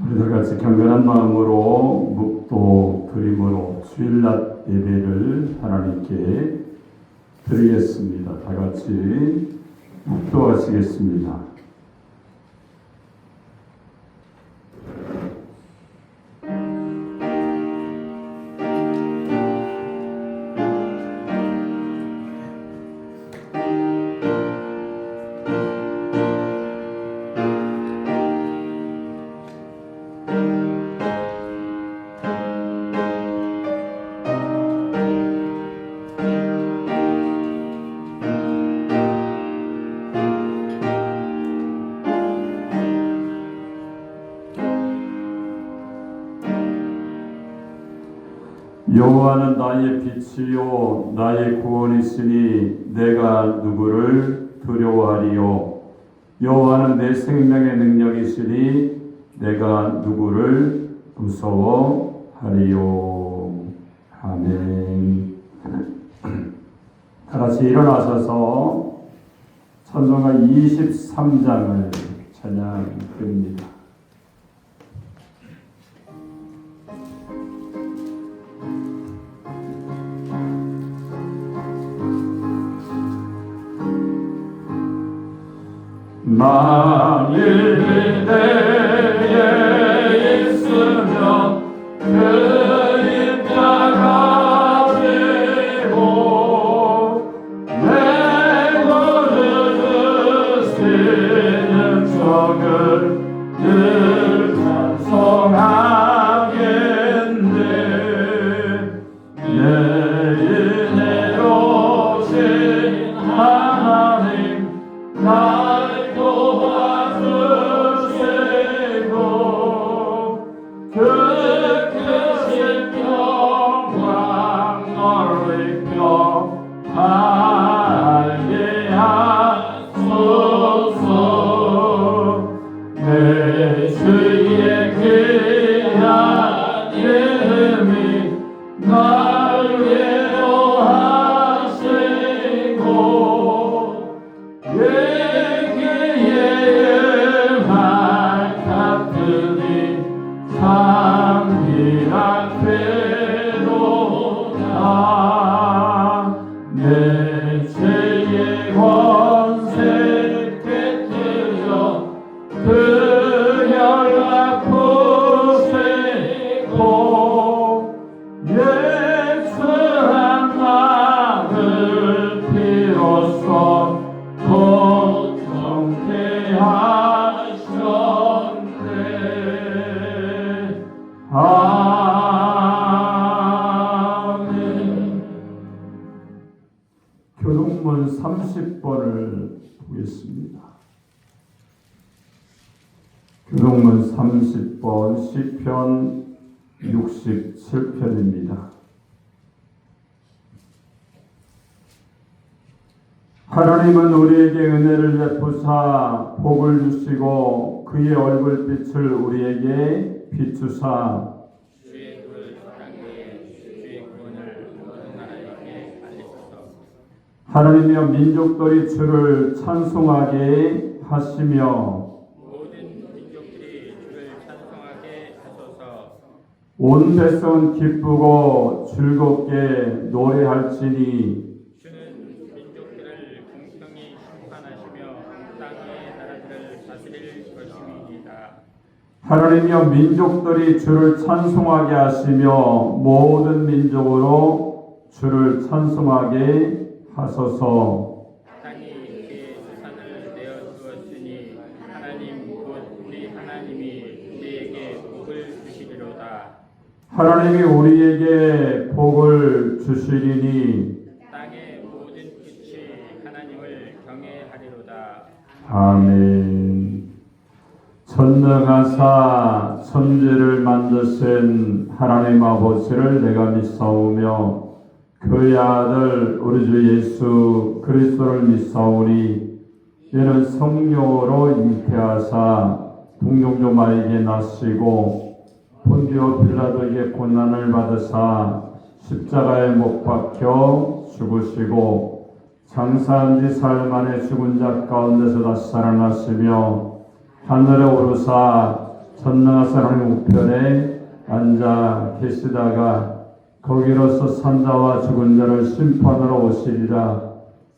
우리들 같이 경건한 마음으로 묵도 드림으로 주일낮 예배를 하나님께 드리겠습니다. 다 같이 묵도하시겠습니다. 여호와는 나의 빛이요 나의 구원이시니 내가 누구를 두려워하리요. 여호와는 내 생명의 능력이시니 내가 누구를 무서워하리요. 아멘. 다같이 일어나셔서 찬송가 23장을 찬양드립니다. 만일 내게 있으면 그림자가 되고 내 걸으시는 적을 늘 찬송하겠네. 내 은혜로 신 하나님 날 도와주시고 그 크신 영광 넓혀 알게 하소서. 내 주의 귀한 이름이 날 위로하시고 상이란 되도다. 내 죄의 권세 깨뜨려 그 혈압 부시고 예수한 나를 비로소 곧 정케 하셨네. 아멘. 교동문 30번을 보겠습니다. 교동문 30번 시편 67편입니다. 하나님은 우리에게 은혜를 베푸사 복을 주시고 그의 얼굴빛을 우리에게 비추사 주의 그 땅에 주의 구원을 모든 나라에게 알리소서. 하나님이여 민족들이 주를 찬송하게 하시며 모든 민족들이 주를 찬송하게 하소서. 온 백성은 기쁘고 즐겁게 노래할지니 주는 민족들을 공평히 심판하시며 땅의 나라들을 다스릴 것임이니이다. 하나님이여 민족들이 주를 찬송하게 하시며 모든 민족으로 주를 찬송하게 하소서. 땅이 그의 수산을 내어 주었으니 하나님 곧 우리 하나님이 우리에게 복을 주시리로다. 하나님이 우리에게 복을 주시리니 땅의 모든 빛이 하나님을 경외하리로다. 아멘. 전능하사 천지를 만드신 하나님 아버지를 내가 믿사오며 그의 아들 우리 주 예수 그리스도를 믿사오니 이는 성령으로 잉태하사 동정조 마에게 나시고 본디오 빌라도에게 고난을 받으사 십자가에 못 박혀 죽으시고 장사한 지 사흘 만에 죽은 자 가운데서 다시 살아나시며 하늘에 오르사 전능하신 하나님 우편에 앉아 계시다가 거기로서 산자와 죽은 자를 심판하러 오시리라.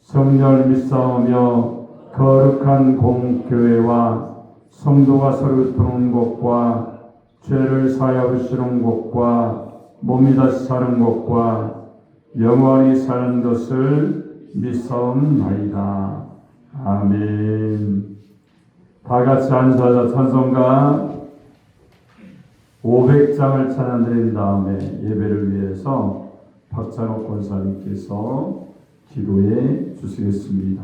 성령을 믿사오며 거룩한 공교회와 성도가 서로 도는 곳과 죄를 사하여 주시는 곳과 몸이 다시 사는 곳과 영원히 사는 것을 믿사옵나이다. 아멘. 다 같이 앉아서 찬송가 500장을 찬양드린 다음에 예배를 위해서 박찬옥 권사님께서 기도해 주시겠습니다.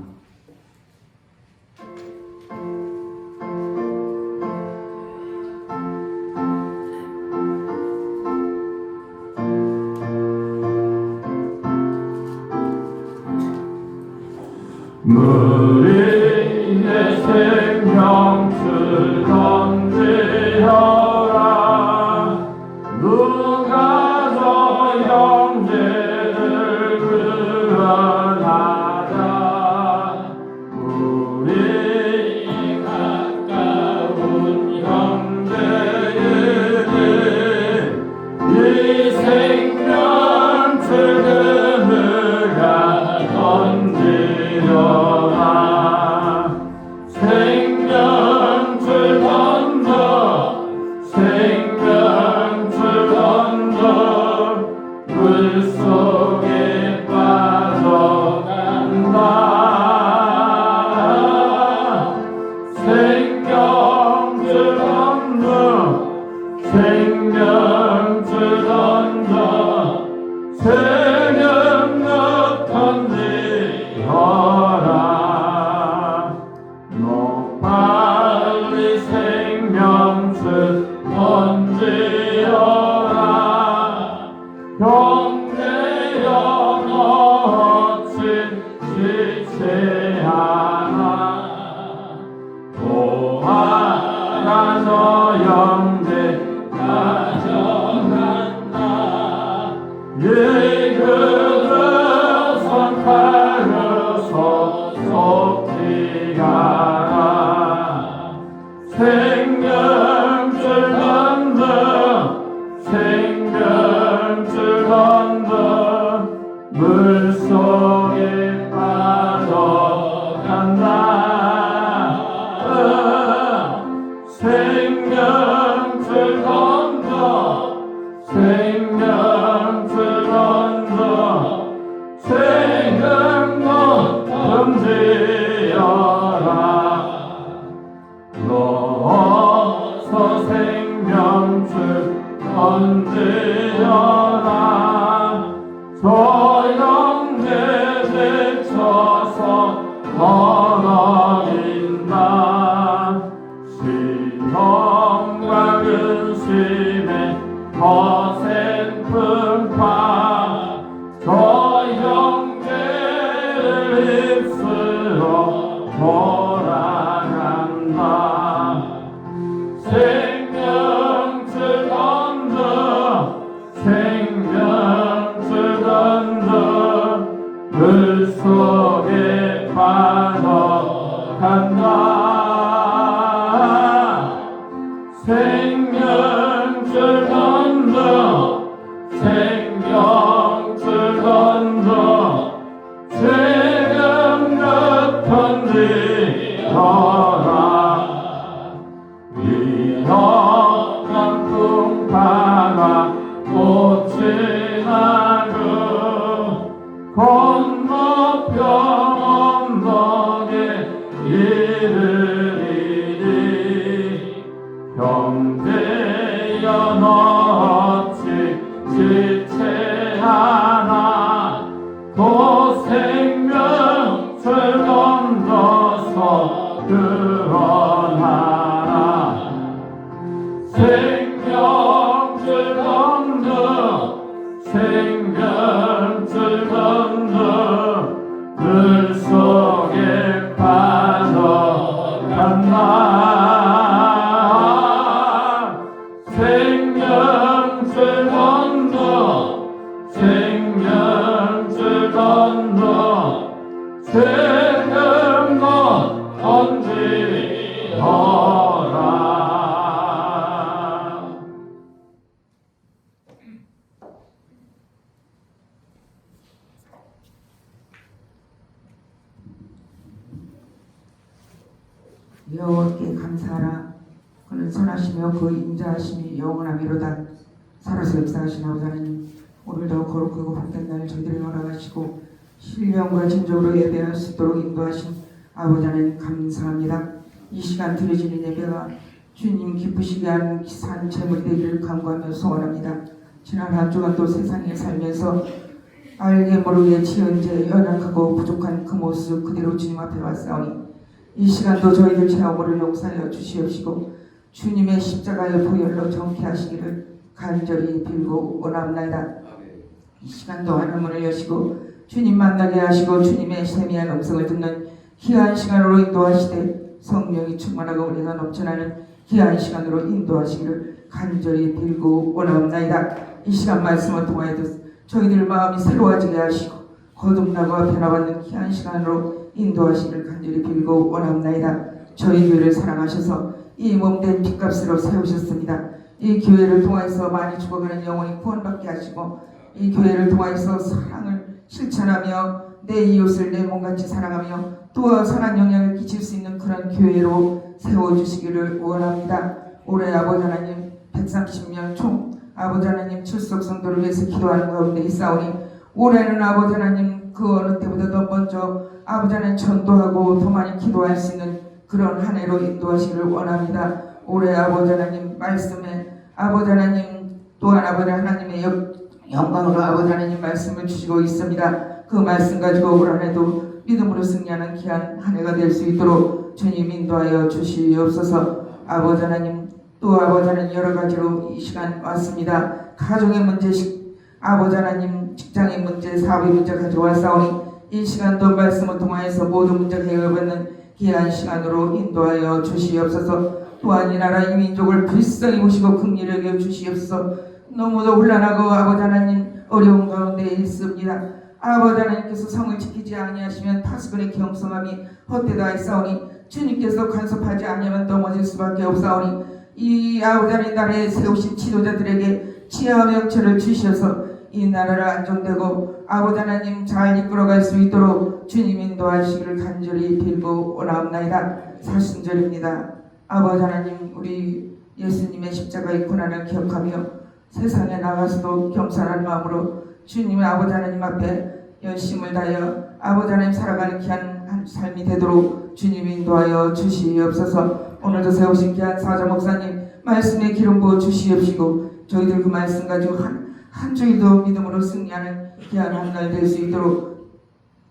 물이 내 생명줄 던지어라. 누가 저 형제를 구원하자. 우리 가까운 형제에게 이 생명줄 그가 던지어라. 생명줄 던져, 생명줄 던져, 물속에 빠져간다. 생명줄 던져, 생명줄 던져, 생명력 던지어라. 너 빨리 생명줄 던지어라. 형제여 너친 지체 않아. 도하라 저 형제 가져간다. 이그를 선탈로서 속히 가라. 생명줄 던져, 생명줄 던져, 물속에 빠져간다. 생명줄 던져, 생명줄 던져, 생명력 던지어라. 넣어서 생명줄 던지어라. 저 형제 데쳐서 멀어진다. 시험과 근심에 거센 풍파, 저 형제를 입술로 몰아간다. 생명줄 던져, 생명줄 던져, 물속에 빠져간다. 생명줄 던져, 생명줄 던져, 생명력 여호와께 감사하라. 그는 선하시며 그 인자하심이 영원하미로다. 살아서 역사하신 아버지 하나님, 오늘도 거룩하고 복된 날 저희들을 허락하시고 신령과 진정으로 예배할 수 있도록 인도하신 아버지 하나님 감사합니다. 이 시간 드려지는 예배가 주님 기쁘시게 하는 산 제물이 되기를 간구하며 소원합니다. 지난 한 주간도 세상에 살면서 알게 모르게 지은 죄 연약하고 부족한 그 모습 그대로 주님 앞에 왔사오니 이 시간도 저희들 죄악을 용서하여 주시옵시고 주님의 십자가의 보혈로 정케하시기를 간절히 빌고 원합니다. 이 시간도 하늘문을 여시고 주님 만나게 하시고 주님의 세미한 음성을 듣는 귀한 시간으로 인도하시되 성령이 충만하고 은혜가 넘쳐나는 귀한 시간으로 인도하시기를 간절히 빌고 원합니다. 이 시간 말씀을 통하여 저희들 마음이 새로워지게 하시고 거듭나고 변화받는 귀한 시간으로 인도하시기를 간절히 빌고 원합니다. 저희 교회를 사랑하셔서 이 몸된 핏값으로 세우셨습니다. 이 교회를 통해서 많이 죽어가는 영혼이 구원받게 하시고 이 교회를 통해서 사랑을 실천하며 내 이웃을 내 몸같이 사랑하며 또 선한 영향을 끼칠 수 있는 그런 교회로 세워주시기를 원합니다. 올해 아버지 하나님 130명 총 아버지 하나님 출석 성도를 위해서 기도하는 가운데 있사오니 올해는 아버지 하나님 그 어느 때보다도 먼저 아버지 하나님 전도하고 더 많이 기도할 수 있는 그런 한 해로 인도하시기를 원합니다. 올해 아버지 하나님 말씀에 아버지 하나님 또한 아버지 하나님의 영광으로 아버지 하나님 말씀을 주시고 있습니다. 그 말씀 가지고 올 한 해도 믿음으로 승리하는 귀한 한 해가 될 수 있도록 주님 인도하여 주시옵소서. 아버지 하나님 또 아버지 하나님 여러 가지로 이 시간 왔습니다. 가정의 문제, 아버지 하나님 직장의 문제, 사업의 문제 가져왔사오니 이 시간도 말씀을 통하여서 모든 문제가 해결받는 귀한 시간으로 인도하여 주시옵소서. 또한 이 나라 이 민족을 불쌍히 보시고 긍휼히 여겨 주시옵소서. 너무도 혼란하고 아버지 하나님 어려운 가운데 있습니다. 아버지 하나님께서 성을 지키지 아니하시면 파수꾼의 경성함이 헛되다하였사오니 주님께서 간섭하지 아니하면 넘어질 수밖에 없사오니 이 아버지 하나님 나라에 세우신 지도자들에게 지혜와 명철을 주셔서 이 나라를 안정되고 아버지 하나님 잘 이끌어갈 수 있도록 주님 인도하시기를 간절히 빌고 원하옵나이다. 사순절입니다. 아버지 하나님 우리 예수님의 십자가의 고난을 기억하며 세상에 나가서도 겸손한 마음으로 주님의 아버지 하나님 앞에 열심을 다하여 아버지 하나님 살아가는 귀한 삶이 되도록 주님 인도하여 주시옵소서. 오늘도 세우신 귀한 사자 목사님 말씀에 기름 부어 주시옵시고 저희들 그 말씀 가지고 한 주일도 믿음으로 승리하는 귀한 한 날 될 수 있도록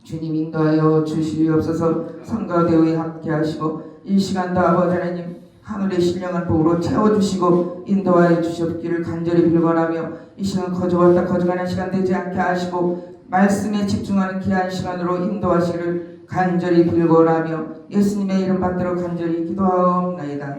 주님 인도하여 주시옵소서. 성가 대우에 함께 하시고 이 시간도 아버지 하나님 하늘의 신령한 복으로 채워주시고 인도하여 주시옵기를 간절히 빌거나며 이 시간 거저왔다 거저가는 시간 되지 않게 하시고 말씀에 집중하는 귀한 시간으로 인도하시기를 간절히 빌거나며 예수님의 이름 받들어 간절히 기도하옵나이다.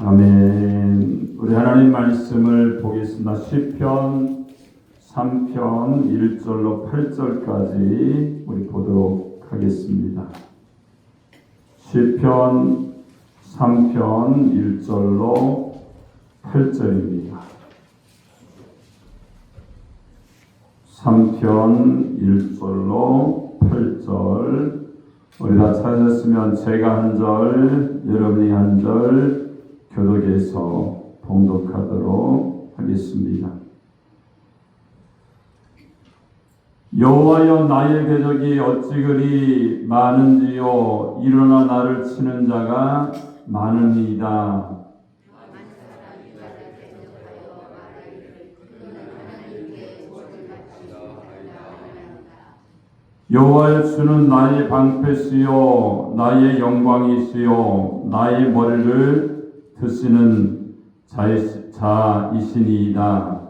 아멘. 우리 하나님 말씀을 보겠습니다. 시편 3편 1절로 8절까지 우리 보도록 하겠습니다. 시편 3편 1절로 8절입니다. 3편 1절로 8절 우리 다 찾았으면 제가 한 절, 여러분이 한 절 교독해서 봉독하도록 하겠습니다. 여호와여, 나의 궤적이 어찌 그리 많은지요. 일어나 나를 치는 자가 많으니이다. 여호와여, 주는 나의 방패시요 나의 영광이시요 나의 머리를 드시는 자이시니이다.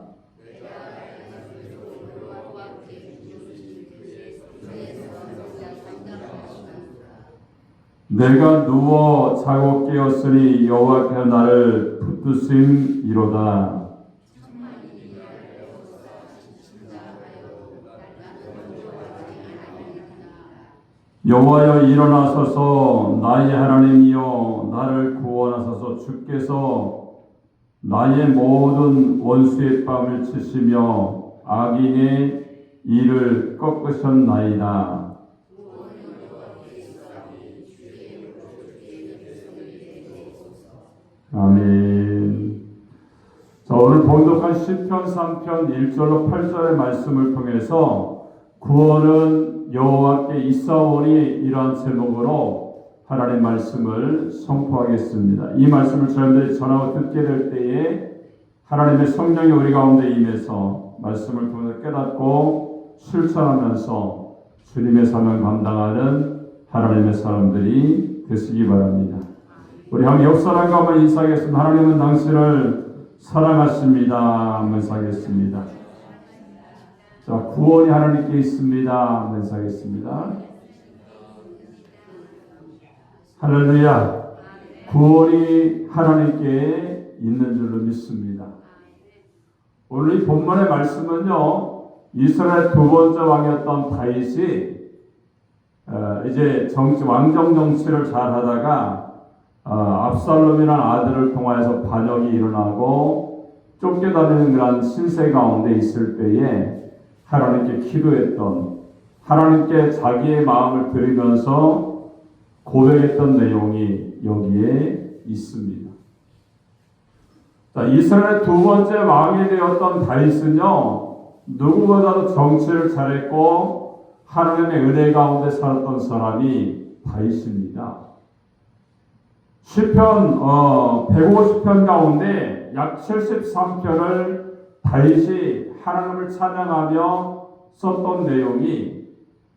내가 누워 자고 깨었으니 여호와께서 나를 붙드심이로다. 여호와여, 일어나소서. 나의 하나님이여, 나를 구원하소서. 주께서 나의 모든 원수의 뺨을 치시며 악인의 이를 꺾으셨나이다. 아멘. 자, 오늘 봉독한 시편 3편 1절로 8절의 말씀을 통해서 구원은 여호와께 있사오니 이러한 제목으로 하나님의 말씀을 선포하겠습니다. 이 말씀을 저희들이 전하고 듣게 될 때에 하나님의 성령이 우리 가운데 임해서 말씀을 통해서 깨닫고 실천하면서 주님의 사명을 감당하는 하나님의 사람들이 되시기 바랍니다. 우리 한번 옆 사람과 한번 인사하겠습니다. 하나님은 당신을 사랑하십니다. 한번 인사하겠습니다. 자, 구원이 하나님께 있습니다. 한번 인사하겠습니다. 할렐루야. 구원이 하나님께 있는 줄로 믿습니다. 오늘 이 본문의 말씀은요, 이스라엘 두 번째 왕이었던 다윗이 이제 왕정 정치를 잘 하다가 압살롬이라는 아들을 통하여서 반역이 일어나고 쫓겨다니는 그런 신세 가운데 있을 때에 하나님께 기도했던, 하나님께 자기의 마음을 드리면서 고백했던 내용이 여기에 있습니다. 자, 이스라엘 두 번째 왕이 되었던 다윗은요, 누구보다도 정치를 잘했고 하나님의 은혜 가운데 살았던 사람이 다윗입니다. 시편 150편 가운데 약 73편을 다윗이 하나님을 찬양하며 썼던 내용이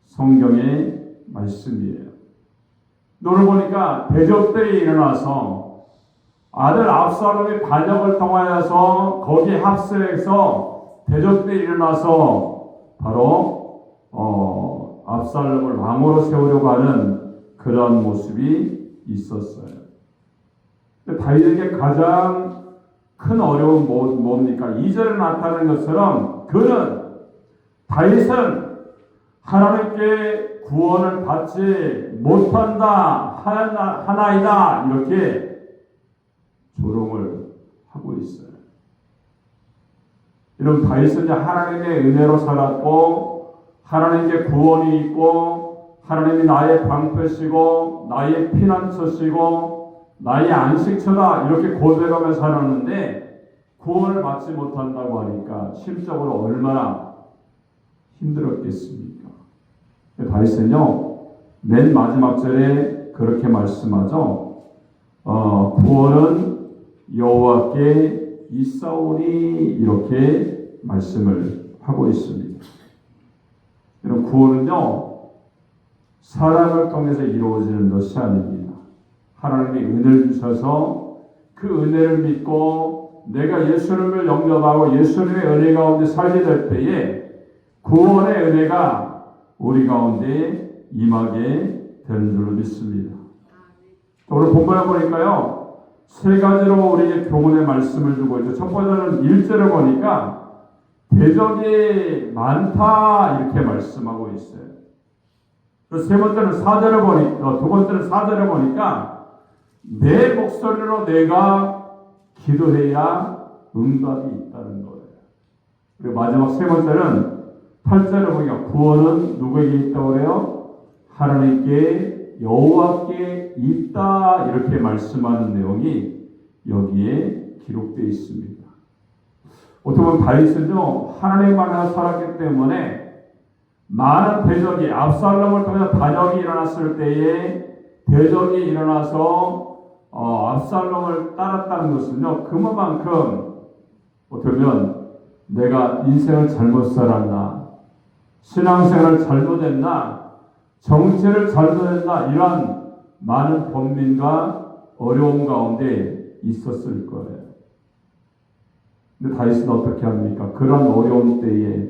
성경의 말씀이에요. 오늘 보니까 대적들이 일어나서 아들 압살롬의 반역을 통하여서 거기에 합세해서 대적들이 일어나서 바로 압살롬을 왕으로 세우려고 하는 그런 모습이 있었어요. 다윗에게 가장 큰 어려움은 뭡니까? 2절에 나타나는 것처럼 다윗은 하나님께 구원을 받지 못한다 하나이다 이렇게 조롱을 하고 있어요. 여러분, 다윗은 하나님의 은혜로 살았고 하나님께 구원이 있고 하나님이 나의 방패시고 나의 피난처시고 나의 안식처다 이렇게 고백하며 살았는데 구원을 받지 못한다고 하니까 심적으로 얼마나 힘들었겠습니까? 다윗은요 맨 마지막 절에 그렇게 말씀하죠. 구원은 여호와께 있사오니 이렇게 말씀을 하고 있습니다. 이런 구원은요 사람을 통해서 이루어지는 것이 아닙니다. 하나님이 은혜를 주셔서 그 은혜를 믿고 내가 예수님을 영접하고 예수님의 은혜 가운데 살게 될 때에 구원의 은혜가 우리 가운데 임하게 되는 줄로 믿습니다. 오늘 본문을 보니까요 세 가지로 우리에게 교훈의 말씀을 주고 있죠. 첫 번째는 1절을 보니까 대적이 많다 이렇게 말씀하고 있어요. 세 번째는 4절을 보니까 두 번째는 4절을 보니까 내 목소리로 내가 기도해야 응답이 있다는 거예요. 그리고 마지막 세 번째는 8절을 보니까 구원은 누구에게 있다고 그래요? 하나님께 여호와께 있다 이렇게 말씀하는 내용이 여기에 기록되어 있습니다. 어떻게 보면 다윗은요 하나님 안에서 살았기 때문에 많은 대적이 압살롬을 통해서 반역이 일어났을 때에 대적이 일어나서 압살롬을 따랐다는 것은요 그만큼 어떻게 보면 내가 인생을 잘못 살았나 신앙생활을 잘못했나 정체를 잘못했나 이런 많은 번민과 어려움 가운데 있었을 거예요. 근데 다윗은 어떻게 합니까? 그런 어려움 때에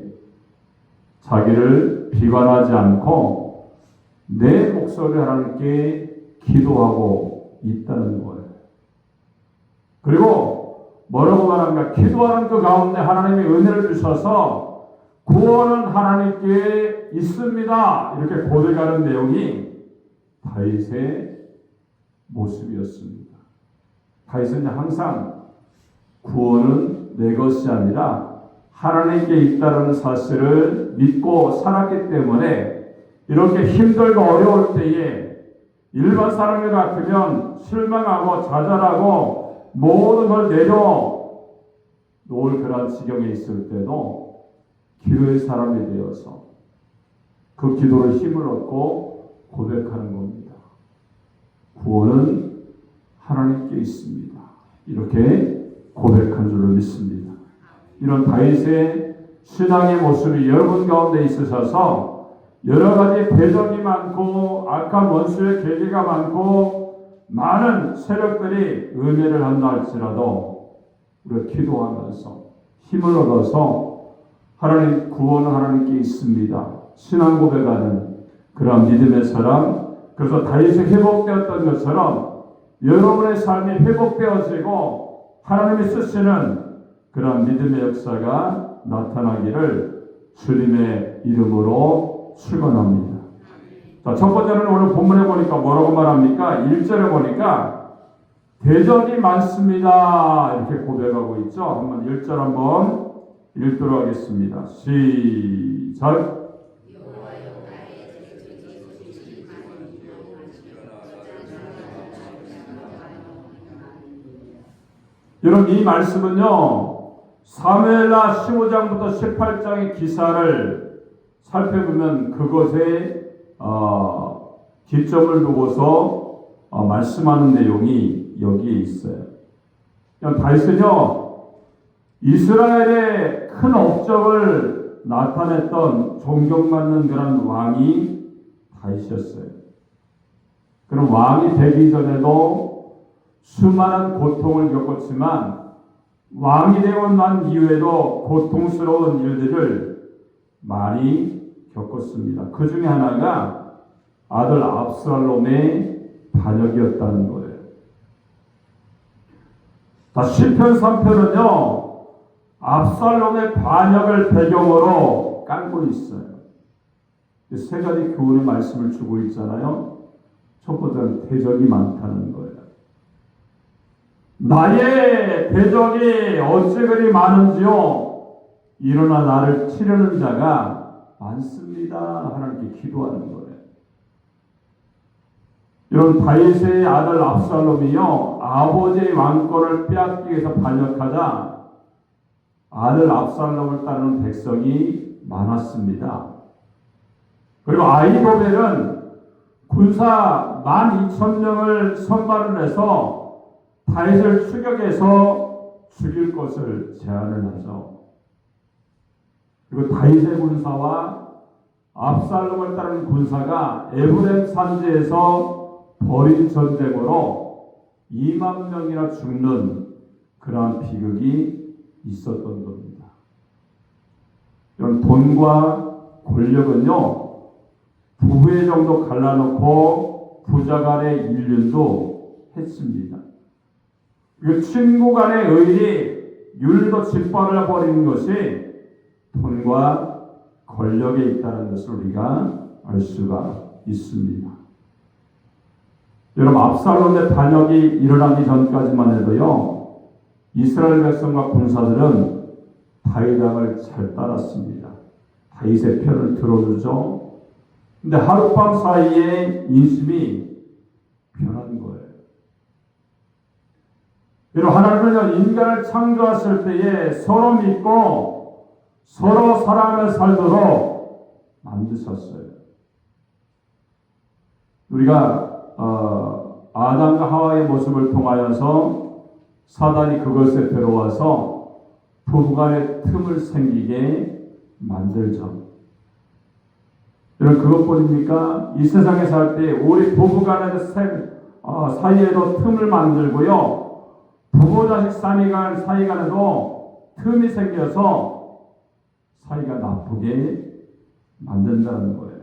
자기를 비관하지 않고 내 목소리를 하나님께 기도하고 있다는 거예요. 그리고 뭐라고 말합니까? 기도하는 그 가운데 하나님의 은혜를 주셔서 구원은 하나님께 있습니다. 이렇게 고백하는 내용이 다윗의 모습이었습니다. 다윗은 항상 구원은 내 것이 아니라 하나님께 있다는 사실을 믿고 살았기 때문에 이렇게 힘들고 어려울 때에 일반 사람들 같으면 실망하고 좌절하고 모든 걸 내려놓을 그런 지경에 있을 때도 기도의 사람이 되어서 그 기도를 힘을 얻고 고백하는 겁니다. 구원은 하나님께 있습니다. 이렇게 고백한 줄로 믿습니다. 이런 다윗의 신앙의 모습이 여러분 가운데 있으셔서 여러 가지 대적이 많고 악한 원수의 계기가 많고 많은 세력들이 음해를 한다 할지라도 우리가 기도하면서 힘을 얻어서 하나님 구원은 하나님께 있습니다. 신앙 고백하는 그런 믿음의 사람. 그래서 다윗이 회복되었던 것처럼 여러분의 삶이 회복되어지고 하나님이 쓰시는 그런 믿음의 역사가 나타나기를 주님의 이름으로 축원합니다. 자, 첫 번째는 오늘 본문에 보니까 뭐라고 말합니까? 1절에 보니까 대적이 많습니다. 이렇게 고백하고 있죠. 한번 1절 한번 읽도록 하겠습니다. 시작. 여러분 이 말씀은요 사무엘하 15장부터 18장의 기사를 살펴보면 그것에 기점을 두고서 말씀하는 내용이 여기에 있어요. 다윗은요 이스라엘의 큰 업적을 나타냈던 존경받는 그런 왕이 다윗이었어요. 그런 왕이 되기 전에도 수많은 고통을 겪었지만 왕이 되고 난 이후에도 고통스러운 일들을 많이 겪었습니다. 그 중에 하나가 아들 압살롬의 반역이었다는 거예요. 자, 시편 3편은요, 압살롬의 반역을 배경으로 깔고 있어요. 세 가지 교훈의 말씀을 주고 있잖아요. 첫 번째는 대적이 많다는 거예요. 나의 대적이 어찌 그리 많은지요. 일어나 나를 치려는 자가 많습니다. 하나님께 기도하는 거예요. 이런 다윗의 아들 압살롬이요, 아버지의 왕권을 빼앗기 위해서 반역하자 아들 압살롬을 따르는 백성이 많았습니다. 그리고 아히도벨은 군사 12,000명을 선발을 해서 다윗을 추격해서 죽일 것을 제안을 하죠. 그리고 다윗의 군사와 압살롬을 따르는 군사가 에브라임 산지에서 벌인 전쟁으로 2만 명이나 죽는 그러한 비극이 있었던 겁니다. 이런 돈과 권력은요, 부부의 정도 갈라놓고 부자 간의 일륜도 했습니다. 그 친구 간의 의리, 율도 짓밟아 버리는 것이 돈과 권력에 있다는 것을 우리가 알 수가 있습니다. 여러분, 압살롬의 반역이 일어나기 전까지만 해도요, 이스라엘 백성과 군사들은 다윗 왕을 잘 따랐습니다. 다윗의 편을 들어주죠. 근데 하룻밤 사이에 인심이 변한 거예요. 여러분, 하나님은 인간을 창조하실 때에 서로 믿고 서로 사랑하며 살도록 만드셨어요. 우리가 아담과 하와의 모습을 통하여서 사단이 그것에 들어와서 부부간의 틈을 생기게 만들죠. 여러분, 그것뿐입니까? 이 세상에 살 때 우리 부부간의 사이에도 틈을 만들고요, 부모 자식 사이간에도 틈이 생겨서 사이가 나쁘게 만든다는 거예요.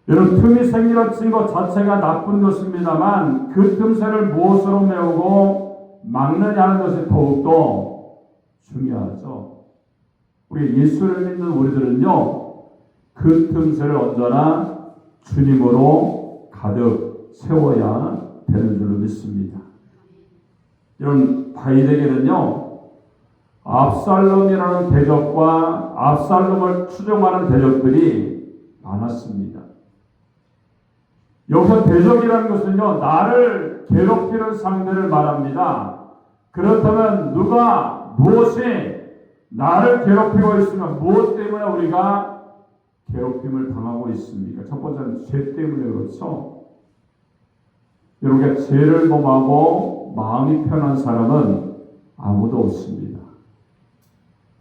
여러분, 틈이 생겨진 것 자체가 나쁜 것입니다만 그 틈새를 무엇으로 메우고 막느냐는 것이 더욱더 중요하죠. 우리 예수를 믿는 우리들은요, 그 틈새를 언제나 주님으로 가득 채워야 되는 줄로 믿습니다. 이런 다윗에게는요, 압살롬이라는 대적과 압살롬을 추종하는 대적들이 많았습니다. 여기서 대적이라는 것은요, 나를 괴롭히는 상대를 말합니다. 그렇다면 누가 무엇이 나를 괴롭히고 있으면 무엇 때문에 우리가 괴롭힘을 당하고 있습니까? 첫 번째는 죄 때문에 그렇죠. 여러분, 죄를 범하고 마음이 편한 사람은 아무도 없습니다.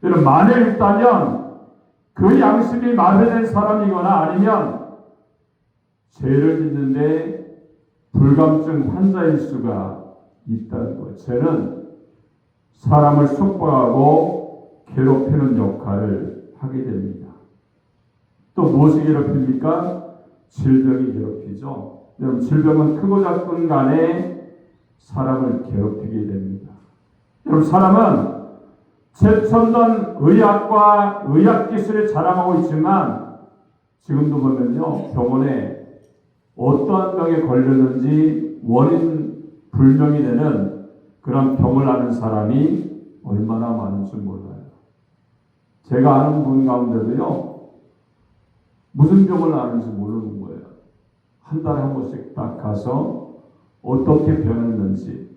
여러분, 만일 있다면 그 양심이 마비된 사람이거나 아니면 죄를 짓는데 불감증 환자일 수가 있다는 거예요. 죄는 사람을 속박하고 괴롭히는 역할을 하게 됩니다. 또 무엇이 괴롭힙니까? 질병이 괴롭히죠. 여러분, 질병은 크고 작은 간에 사람을 괴롭히게 됩니다. 여러분, 사람은 최첨단 의학과 의학기술을 자랑하고 있지만 지금도 보면요, 병원에 어떠한 병에 걸렸는지 원인 불명이 되는 그런 병을 앓는 사람이 얼마나 많은지 몰라요. 제가 아는 분 가운데도요, 무슨 병을 앓는지 모르는 거예요. 한 달에 한 번씩 딱 가서 어떻게 변했는지,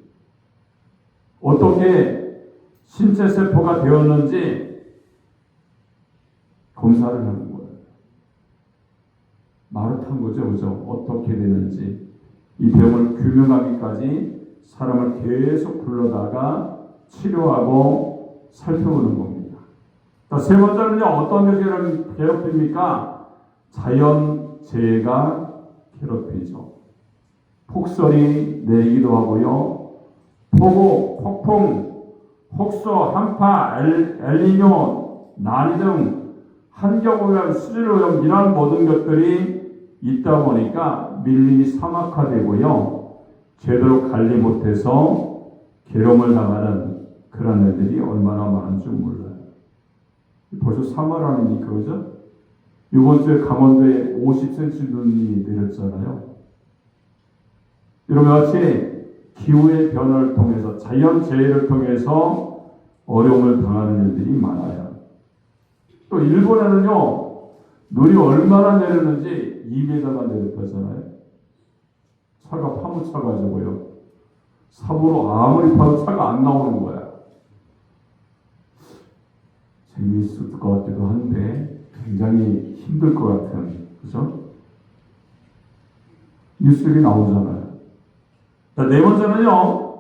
어떻게 신체세포가 되었는지 검사를 하는 거예요. 말을 탄 거죠, 그죠? 어떻게 되는지. 이 병을 규명하기까지 사람을 계속 불러다가 치료하고 살펴보는 겁니다. 세 번째는요, 어떤 것이 괴롭힙니까? 자연재해가 괴롭히죠. 폭설이 내리기도 하고요. 폭우, 폭풍, 혹수, 한파, 엘니뇨, 난이 등 환경오염, 수질오염 이런 모든 것들이 있다 보니까 밀림이 사막화되고요. 제대로 관리 못해서 괴로움을 당하는 그런 애들이 얼마나 많은지 몰라요. 벌써 3월 아닙니까? 그죠? 이번 주에 강원도에 50cm 눈이 내렸잖아요. 이런 것 같이 기후의 변화를 통해서 자연재해를 통해서 어려움을 당하는 일들이 많아요. 또 일본에는요, 눈이 얼마나 내렸는지 2m가 내렸다잖아요. 차가 파묻혀가지고요. 삽으로 아무리 파도 차가 안 나오는 거야. 재미있을 것 같기도 한데 굉장히 힘들 것 같은, 그죠? 뉴스에 나오잖아요. 자, 네 번째는요,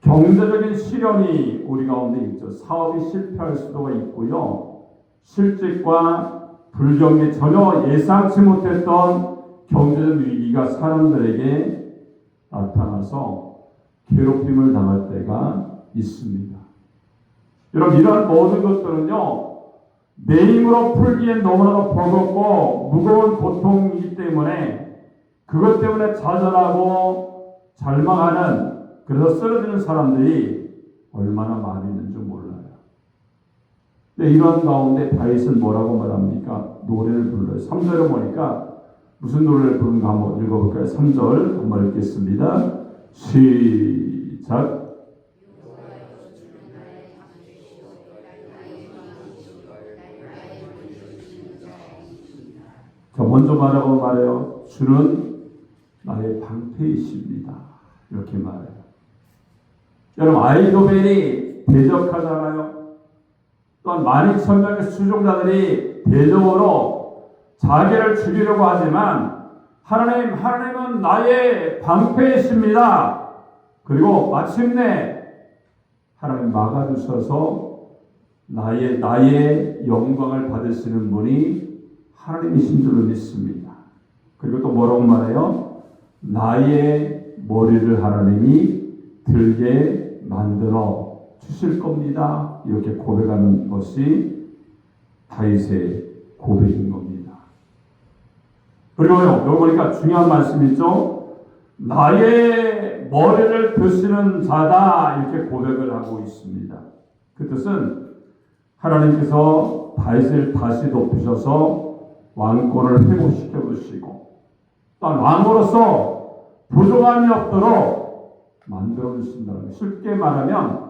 경제적인 시련이 우리 가운데 있죠. 사업이 실패할 수도 있고요. 실직과 불경기, 전혀 예상치 못했던 경제적 위기가 사람들에게 나타나서 괴롭힘을 당할 때가 있습니다. 여러분, 이러한 모든 것들은요, 내 힘으로 풀기엔 너무나도 버겁고 무거운 고통이기 때문에 그것 때문에 좌절하고 절망하는, 그래서 쓰러지는 사람들이 얼마나 많이 있는지 몰라요. 근데 이런 가운데 다윗은 뭐라고 말합니까? 노래를 불러요. 3절을 보니까 무슨 노래를 부르는가 한번 읽어볼까요? 3절 한번 읽겠습니다. 시작. 자, 먼저 말하고 말해요. 주는 나의 방패이십니다. 이렇게 말해요. 여러분, 아이도벨이 대적하잖아요. 또한 12,000명의 수종자들이 대적으로 자기를 죽이려고 하지만 하나님은 나의 방패이십니다. 그리고 마침내 하나님 막아주셔서 나의 영광을 받으시는 분이 하나님이신 줄로 믿습니다. 그리고 또 뭐라고 말해요? 나의 머리를 하나님이 들게 만들어 주실 겁니다. 이렇게 고백하는 것이 다윗의 고백인 겁니다. 그리고요, 여기 보니까 중요한 말씀이죠. 나의 머리를 드시는 자다, 이렇게 고백을 하고 있습니다. 그 뜻은 하나님께서 다윗을 다시 높이셔서 왕권을 회복시켜 주시고 또한 왕으로서 부족함이 없도록 만들어 주신다는 거예요. 쉽게 말하면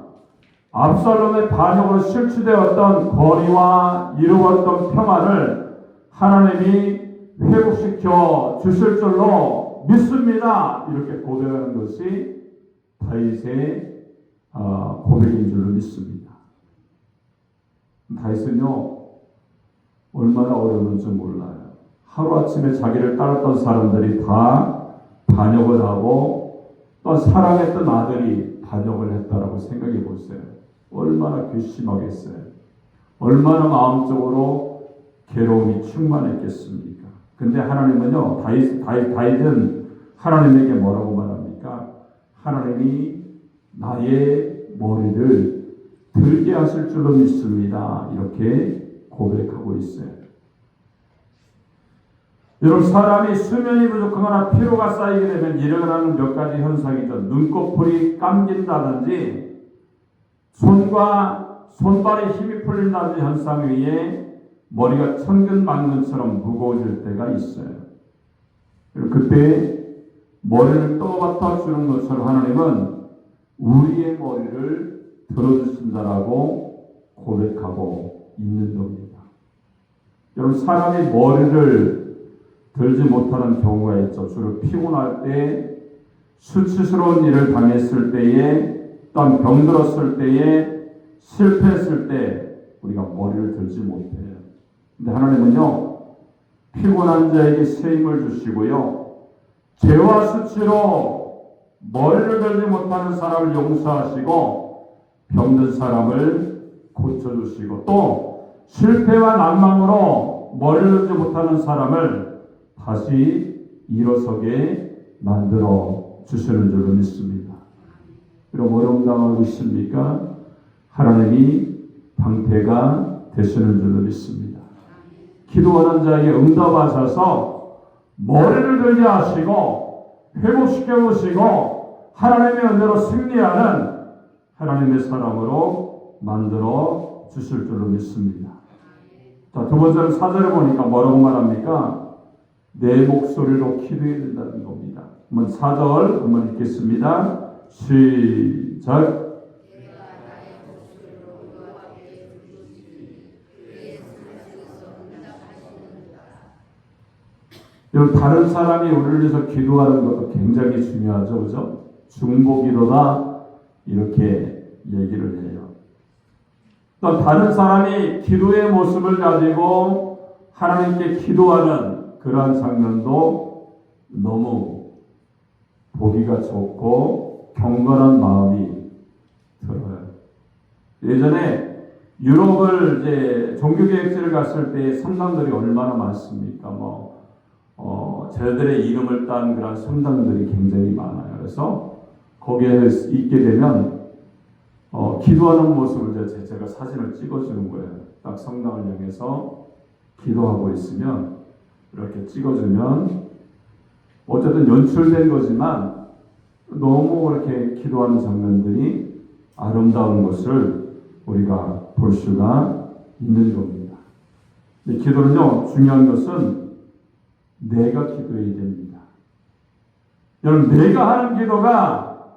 압살롬의 반역으로 실추되었던 거리와 이루었던 평화를 하나님이 회복시켜 주실 줄로 믿습니다. 이렇게 고백하는 것이 다윗의 고백인 줄로 믿습니다. 다윗은요, 얼마나 어려웠는지 몰라요. 하루아침에 자기를 따랐던 사람들이 다 반역을 하고 또 사랑했던 아들이 반역을 했다라고 생각해 보세요. 얼마나 괘씸하겠어요. 얼마나 마음적으로 괴로움이 충만했겠습니까? 근데 하나님은요, 다윗은 하나님에게 뭐라고 말합니까? 하나님이 나의 머리를 들게 하실 줄로 믿습니다. 이렇게 고백하고 있어요. 여러분, 사람이 수면이 부족하거나 피로가 쌓이게 되면 일어나는 몇 가지 현상이죠. 눈꺼풀이 감긴다든지 손발에 힘이 풀린다든지 현상 위에 머리가 천근만근처럼 무거워질 때가 있어요. 그때 머리를 떠받아 주는 것처럼 하나님은 우리의 머리를 들어주신다라고 고백하고 있는 겁니다. 여러분, 사람이 머리를 들지 못하는 경우가 있죠. 주로 피곤할 때, 수치스러운 일을 당했을 때에, 또한 병들었을 때에, 실패했을 때 우리가 머리를 들지 못해요. 근데 하나님은요, 피곤한 자에게 새 힘을 주시고요, 죄와 수치로 머리를 들지 못하는 사람을 용서하시고 병든 사람을 고쳐주시고 또 실패와 난망으로 머리를 들지 못하는 사람을 다시 일어서게 만들어 주시는 줄로 믿습니다. 그럼 어려움 당하고 있습니까? 하나님이 방패가 되시는 줄로 믿습니다. 기도하는 자에게 응답하셔서 머리를 들게 하시고 회복시켜 보시고 하나님의 은혜로 승리하는 하나님의 사람으로 만들어 주실 줄로 믿습니다. 자, 두 번째는 4절에 보니까 뭐라고 말합니까? 내 목소리로 기도해야 된다는 겁니다. 한번 4절 한번 읽겠습니다. 시작. 여러분, 다른 사람이 우리를 위해서 기도하는 것도 굉장히 중요하죠. 그죠? 중보기도다 이렇게 얘기를 해요. 또 다른 사람이 기도의 모습을 가지고 하나님께 기도하는 그러한 장면도 너무 보기가 좋고 경건한 마음이 들어요. 예전에 유럽을 이제 종교개혁지를 갔을 때 성당들이 얼마나 많습니까? 저들의 이름을 딴 그런 성당들이 굉장히 많아요. 그래서 거기에 있게 되면 기도하는 모습을 제가 사진을 찍어주는 거예요. 딱 성당을 향해서 기도하고 있으면 이렇게 찍어주면 어쨌든 연출된 거지만 너무 이렇게 기도하는 장면들이 아름다운 것을 우리가 볼 수가 있는 겁니다. 기도는요, 중요한 것은 내가 기도해야 됩니다. 여러분, 내가 하는 기도가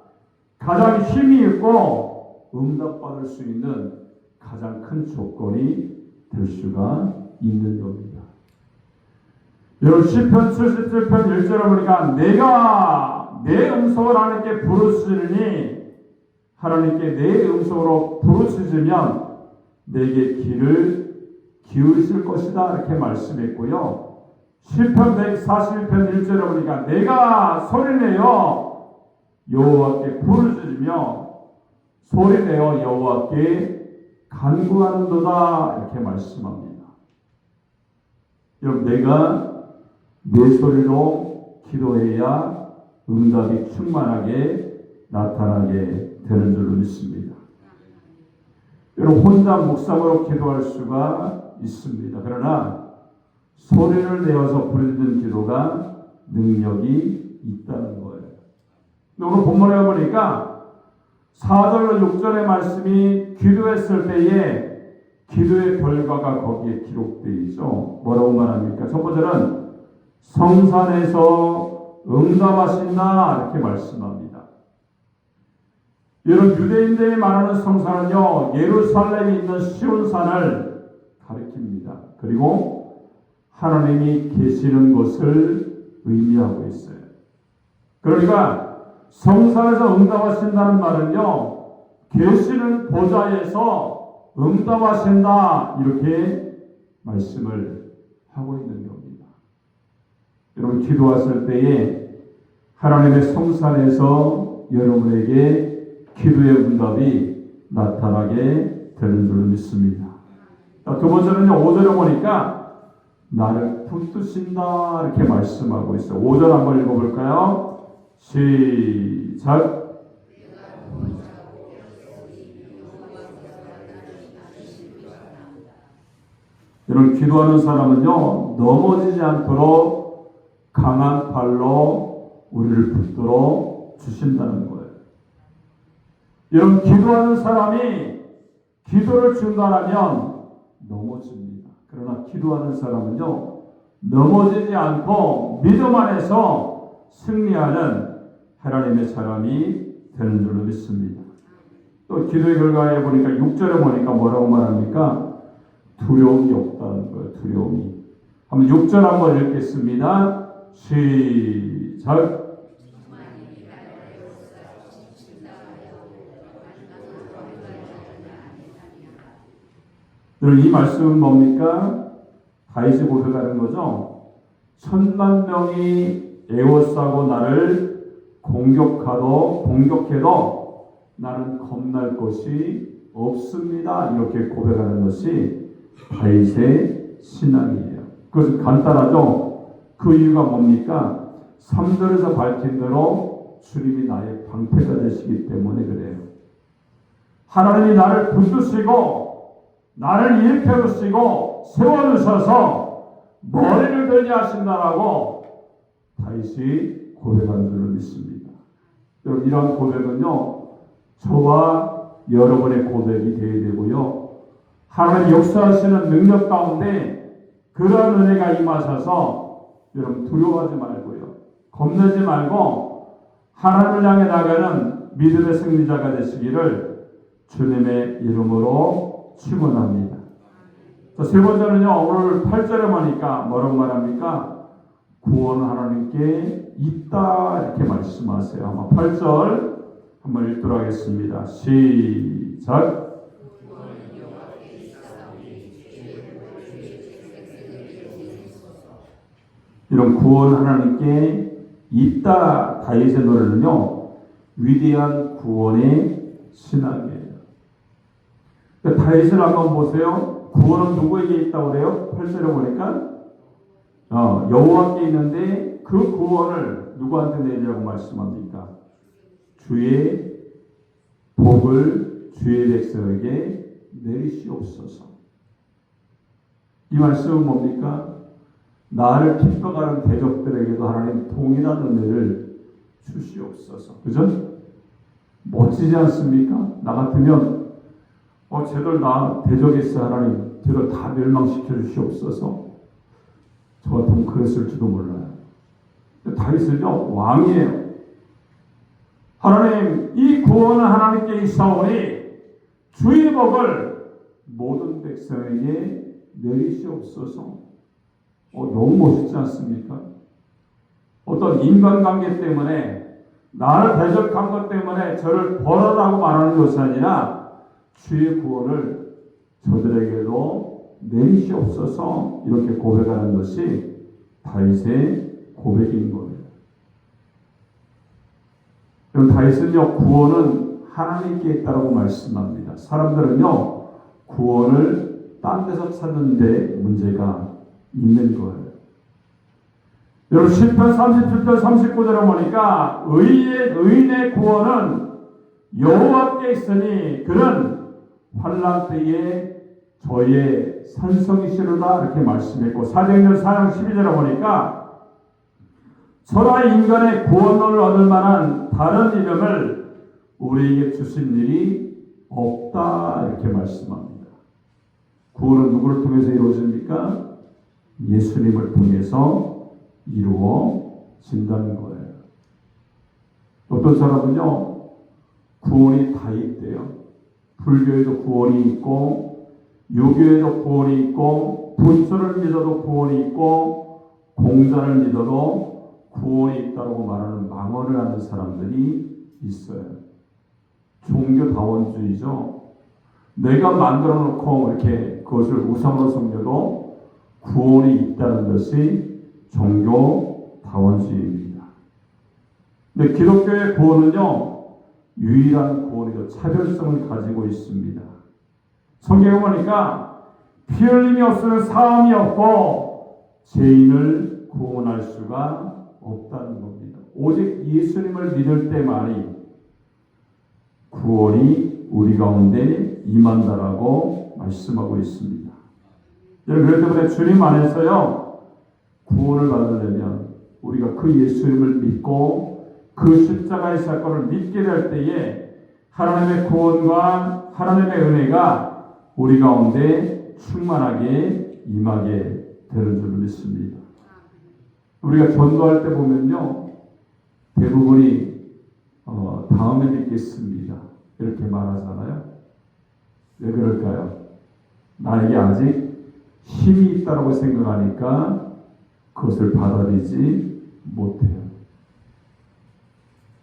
가장 힘이 있고 응답받을 수 있는 가장 큰 조건이 될 수가 있는 겁니다. 여러분, 시편 77편 1절에 보니까 내가 내 음성을 하나님께 부르시니 하나님께 내 음성으로 부르짖으면 내게 귀를 기울이실 것이다 이렇게 말씀했고요. 시편 141편 1절에 보니까 내가 소리내어 여호와께 부르짖으며 소리내어 여호와께 간구하는도다 이렇게 말씀합니다. 여러분, 내가 내 소리로 기도해야 응답이 충만하게 나타나게 되는 줄로 믿습니다. 여러분, 혼자 묵상으로 기도할 수가 있습니다. 그러나 소리를 내어서 부르짖는 기도가 능력이 있다는 거예요. 오늘 본문에 보니까 4절로 6절의 말씀이 기도했을 때에 기도의 결과가 거기에 기록되어 있죠. 뭐라고 말합니까? 첫 번째는 성산에서 응답하신다 이렇게 말씀합니다. 여러분, 유대인들이 말하는 성산은요, 예루살렘에 있는 시온산을 가리킵니다. 그리고 하나님이 계시는 곳을 의미하고 있어요. 그러니까 성산에서 응답하신다는 말은요, 계시는 보좌에서 응답하신다 이렇게 말씀을 하고 있는 겁니다. 여러분, 기도하실 때에 하나님의 성산에서 여러분에게 기도의 응답이 나타나게 되는 줄로 믿습니다. 두 번째는요, 5절에 보니까 나를 붙드신다 이렇게 말씀하고 있어요. 5절 한번 읽어볼까요? 시작. 여러분, 기도하는 사람은요, 넘어지지 않도록 강한 발로 우리를 붙들어 주신다는 거예요. 여러분, 기도하는 사람이 기도를 중단하면 넘어집니다. 그러나 기도하는 사람은요, 넘어지지 않고 믿음 안에서 승리하는 하나님의 사람이 되는 줄로 믿습니다. 또 기도의 결과에 보니까 6절에 보니까 뭐라고 말합니까? 두려움이 없다는 거예요. 두려움이. 한번 6절 한번 읽겠습니다. 시작. 여러분, 이 말씀은 뭡니까? 다윗이 고백하는 거죠. 10,000명이 에워싸고 나를 공격해도 나는 겁날 것이 없습니다. 이렇게 고백하는 것이 다윗의 신앙이에요. 그것은 간단하죠. 그 이유가 뭡니까? 3절에서 밝힌 대로 주님이 나의 방패가 되시기 때문에 그래요. 하나님이 나를 붙드시고 나를 일으켜주시고 세워주셔서 머리를 들게 하신다라고 다윗이 고백한 줄을 믿습니다. 여러분, 이런 고백은요, 저와 여러분의 고백이 되어야 되고요, 하나님 역사하시는 능력 가운데 그런 은혜가 임하셔서 여러분 두려워하지 말고요, 겁내지 말고 하나님을 향해 나가는 믿음의 승리자가 되시기를 주님의 이름으로 축원합니다. 세 번째는요, 오늘 8절에 보니까 뭐라고 말합니까? 구원 하나님께 있다 이렇게 말씀하세요. 아마 8절 한번 읽도록 하겠습니다. 시작. 이런 구원 하나님께 있다. 다윗의 노래는요, 위대한 구원의 신앙이에요. 다윗을 한번 보세요. 구원은 누구에게 있다고 그래요? 8절에 보니까 여호와께 있는데 그 구원을 누구한테 내리라고 말씀합니까? 주의 복을 주의 백성에게 내리시옵소서. 이 말씀은 뭡니까? 나를 핍박하는 대적들에게도 하나님 동일한 은혜를 주시옵소서. 그죠? 멋지지 않습니까? 나 같으면 쟤들 나 대적했어 하나님, 쟤들 다 멸망시켜 주시옵소서. 저 같으면 그랬을지도 몰라요. 다윗은요, 왕이에요. 하나님, 이 구원은 하나님께 있사오니 주의 복을 모든 백성에게 내리시옵소서. 너무 멋있지 않습니까? 어떤 인간관계 때문에, 나를 대적한 것 때문에 저를 벌하라고 말하는 것이 아니라 주의 구원을 저들에게도 내리시옵소서, 이렇게 고백하는 것이 다윗의 고백인 거예요. 그럼 다윗은요, 구원은 하나님께 있다고 말씀합니다. 사람들은요, 구원을 딴 데서 찾는데 문제가 있는 거예요. 여러분, 시편 37편 39절에 보니까 의인의 구원은 여호와께 있으니 그는 환난 때에 저의 산성이시로다 이렇게 말씀했고, 사도행전 4장 12절에 보니까 천하 인간의 구원을 얻을 만한 다른 이름을 우리에게 주신 일이 없다 이렇게 말씀합니다. 구원은 누구를 통해서 이루어집니까? 예수님을 통해서 이루어진다는 거예요. 어떤 사람은요, 구원이 다 있대요. 불교에도 구원이 있고, 유교에도 구원이 있고, 부처를 믿어도 구원이 있고, 공자를 믿어도 구원이 있다고 말하는 망언을 하는 사람들이 있어요. 종교다원주의죠. 내가 만들어 놓고 이렇게 그것을 우상으로 섬겨도 구원이 있다는 것이 종교다원주의입니다. 근데 기독교의 구원은요, 유일한 구원이죠. 차별성을 가지고 있습니다. 성경에 보니까 피 흘림이 없으면 사함이 없고 죄인을 구원할 수가 없다는 겁니다. 오직 예수님을 믿을 때만이 구원이 우리 가운데 임한다라고 말씀하고 있습니다. 그렇기 때문에 주님 안에서요, 구원을 받으려면 우리가 그 예수님을 믿고 그 십자가의 사건을 믿게 될 때에 하나님의 구원과 하나님의 은혜가 우리 가운데 충만하게 임하게 되는 줄 믿습니다. 우리가 전도할 때 보면요, 대부분이 다음에 믿겠습니다 이렇게 말하잖아요. 왜 그럴까요? 나에게 아직 힘이 있다고 생각하니까 그것을 받아들이지 못해요.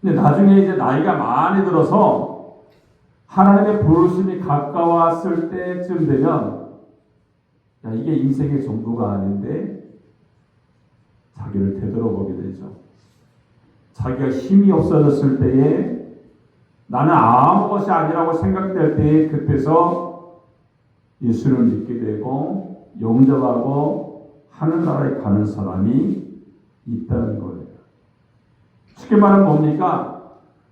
근데 나중에 이제 나이가 많이 들어서 하나님의 부르심이 가까웠을 때쯤 되면, 야, 이게 인생의 전부가 아닌데 자기를 되돌아보게 되죠. 자기가 힘이 없어졌을 때에 나는 아무것이 아니라고 생각될 때에 그때서 예수를 믿게 되고 영접하고 하늘나라에 가는 사람이 있다는 거예요. 쉽게 말하면 뭡니까?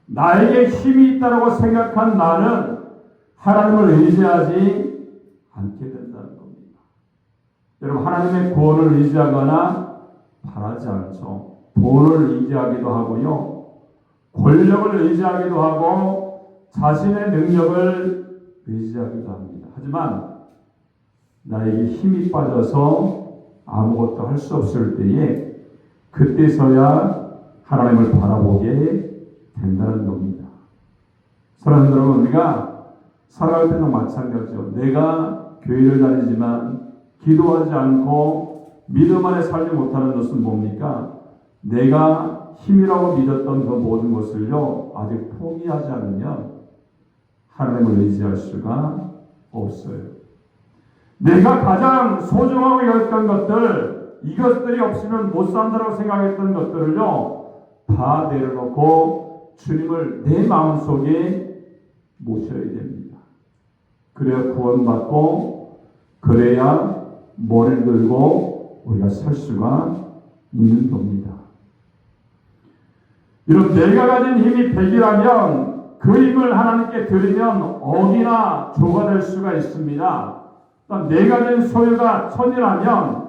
나에게 힘이 있다고 생각한 나는 하나님을 의지하지 않게 된다는 겁니다. 여러분, 하나님의 구원을 의지하거나 바라지 않죠. 돈을 의지하기도 하고요, 권력을 의지하기도 하고 자신의 능력을 의지하기도 합니다. 하지만 나에게 힘이 빠져서 아무것도 할 수 없을 때에 그때서야 하나님을 바라보게 된다는 겁니다. 사랑하는 여러분, 우리가 살아갈 때도 마찬가지죠. 내가 교회를 다니지만 기도하지 않고 믿음 안에 살지 못하는 것은 뭡니까? 내가 힘이라고 믿었던 그 모든 것을요, 아직 포기하지 않으면 하나님을 의지할 수가 없어요. 내가 가장 소중하고 여겼던 것들, 이것들이 없으면 못 산다고 생각했던 것들을요, 다 내려놓고 주님을 내 마음속에 모셔야 됩니다. 그래야 구원받고, 그래야 머리를 들고 우리가 살 수가 있는 겁니다. 이런 내가 가진 힘이 100이라면 그 힘을 하나님께 드리면 억이나 조가 될 수가 있습니다. 내가 가진 소유가 1000이라면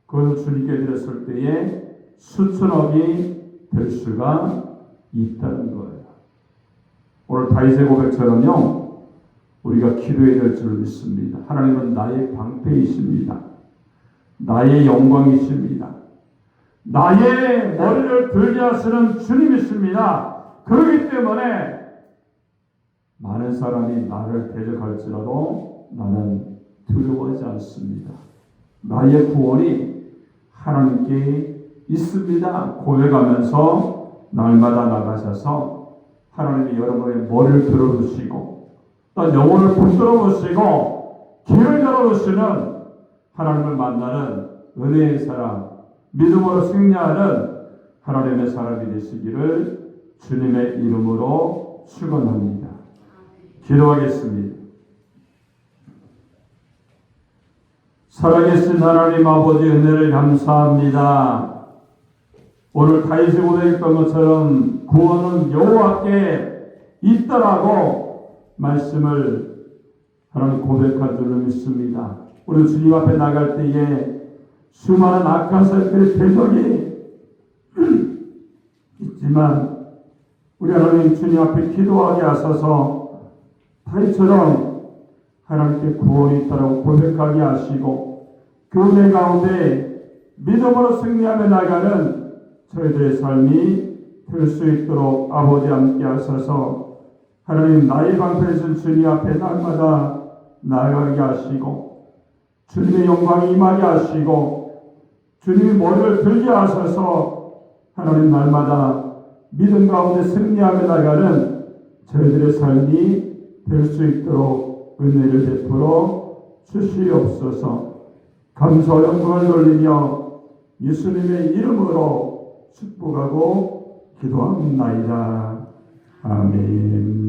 그것을 주님께 드렸을 때에 수천억이 될 수가 있다는 거예요. 오늘 다윗의 고백처럼요, 우리가 기도해야 될 줄 믿습니다. 하나님은 나의 방패이십니다. 나의 영광이십니다. 나의 머리를 들게 하시는 주님이십니다. 그렇기 때문에 많은 사람이 나를 대적할지라도 나는 두려워하지 않습니다. 나의 구원이 하나님께 있습니다. 고백하면서 날마다 나가셔서 하나님이 여러분의 머리를 들어주시고 또 영혼을 붙들어 보시고 길을 열어주시는 하나님을 만나는 은혜의 사람, 믿음으로 승리하는 하나님의 사람이 되시기를 주님의 이름으로 축원합니다. 기도하겠습니다. 살아계신 하나님 아버지, 은혜를 감사합니다. 오늘 다윗이 고백했던 것처럼 구원은 여호와께 있다라고 말씀을 하나님 고백한 줄로 믿습니다. 우리 주님 앞에 나갈 때에 수많은 악한 사람들의 대적이 있지만 우리 하나님 주님 앞에 기도하게 하셔서 다윗처럼 하나님께 구원이 있다고 고백하게 하시고 그 은혜 가운데 믿음으로 승리하며 나가는 저희들의 삶이 될 수 있도록 아버지 함께 하셔서 하나님 나의 방패이신 주님 앞에 날마다 나아가게 하시고 주님의 영광이 임하게 하시고 주님의 머리를 들게 하셔서 하나님 날마다 믿음 가운데 승리하며 나가는 저희들의 삶이 될 수 있도록 은혜를 베풀어 주시옵소서. 감사와 영광을 돌리며 예수님의 이름으로 축복하고 기도합니다. 아멘.